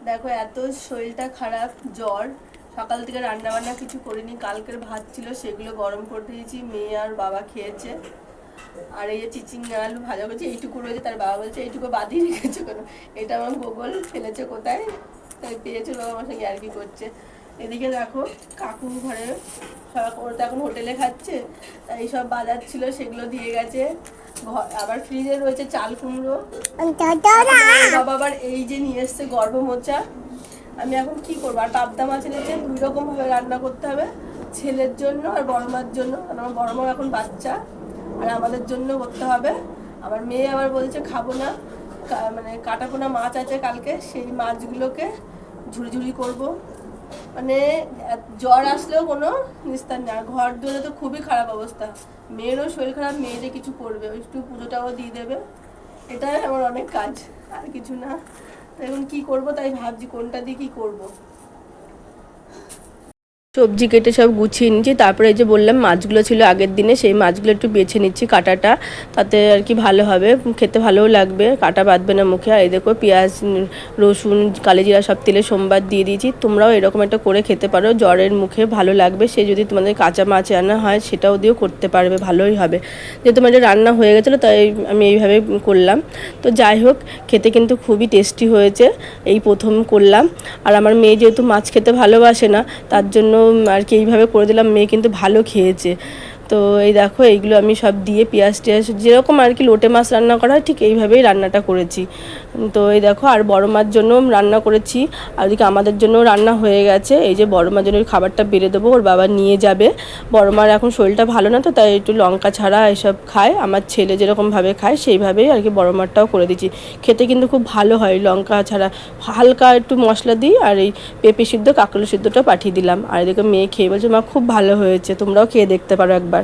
দেখো এত শরীরটা খারাপ, জ্বর, সকাল থেকে রান্না বান্না কিছু করিনি। কালকের ভাত ছিল সেগুলো গরম করে দিয়েছি, মেয়ে আর বাবা খেয়েছে। আর এই যে চিচিঙ্গা আলু ভাজা করছে, এইটুকু রয়েছে। তার বাবা বলছে এইটুকু বাদিয়ে রেখেছো কেন, এটা আমার গোগল ফেলেছে কোথায়, তাই পেয়েছে। বাবা আমার সঙ্গে আর কি করছে। এদিকে দেখো কাকু ঘরে ওরা তো এখন হোটেলে খাচ্ছে, তাই সব বাজার ছিল সেগুলো দিয়ে গেছে। আবার ফ্রিজে রয়েছে চাল কুমড়ো। বাবা আবার এই যে নিয়ে এসছে গর্ভমোচা। আমি এখন কি করবো, আর পাবদা মাছ এনেছে। 2 রকম ভাবে রান্না করতে হবে, ছেলের জন্য আর বড় মার জন্য। কারণ আমার বড় মা এখন বাচ্চা, আর আমাদের জন্য করতে হবে। আমার মেয়ে আবার বলছে খাবো না, মানে কাটাপোনা মাছ আছে কালকে, সেই মাছগুলোকে ঝুড়ি ঝুড়ি করবো। মানে জ্বর আসলেও কোনো নিস্তার নেই। আর ঘর ধরে তো খুবই খারাপ অবস্থা, মেয়েরও শরীর খারাপ, মেয়ে যে কিছু করবে, একটু পুজোটাও দিয়ে দেবে, এটাই আমার অনেক কাজ, আর কিছু না। এখন কি করব, তাই ভাবছি কোনটা দিয়ে কি করব। সবজি কেটে সব গুছিয়ে নিচ্ছি। তারপরে এই যে বললাম মাছগুলো ছিল আগের দিনে, সেই মাছগুলো একটু বেছে নিচ্ছি কাটাটা, তাতে আর কি ভালো হবে, খেতে ভালোও লাগবে, কাটা বাঁধবে না মুখে। আর এই দেখো পেঁয়াজ, রসুন, কালিজিরা সব তেলে সোমবার দিয়ে দিয়েছি। তোমরাও এরকম একটা করে খেতে পারো, জ্বরের মুখে ভালো লাগবে। সে যদি তোমাদের কাঁচা মাছ রান্না হয় সেটাও দিয়েও করতে পারবে, ভালোই হবে। যেহেতু আমার রান্না হয়ে গেছিলো তাই আমি এইভাবে করলাম। তো যাই হোক, খেতে কিন্তু খুবই টেস্টি হয়েছে, এই প্রথম করলাম। আর আমার মেয়ে যেহেতু মাছ খেতে ভালোবাসে না, তার জন্য আর কি এইভাবে করে দিলাম, মেয়ে কিন্তু ভালো খেয়েছে। তো এই দেখো এইগুলো আমি সব দিয়ে পেঁয়াজ টেয়াজ যেরকম আর কি লোটে মাছ রান্না করা হয় ঠিক এইভাবেই রান্নাটা করেছি। তো এই দেখো আর বড় মাছ জন্য রান্না করেছি, আর ওদিকে আমাদের জন্য রান্না হয়ে গেছে। এই যে বড় মার জন্য খাবারটা বেড়ে দেবো, ওর বাবা নিয়ে যাবে। বড় মার এখন শরীরটা ভালো না, তো তাই একটু লঙ্কা ছাড়া এসব খায়। আমার ছেলে যেরকমভাবে খায় সেইভাবেই আর কি বড় মারটাও করে দিচ্ছি। খেতে কিন্তু খুব ভালো হয় লঙ্কা ছাড়া, হালকা একটু মশলা দিই। আর এই পেঁপে সিদ্ধ, কাঁকরোল সিদ্ধটা পাঠিয়ে দিলাম। আর এদিকে মেয়ে খেয়ে বলছে মা খুব ভালো হয়েছে, তোমরাও খেয়ে দেখতে পারো একবার।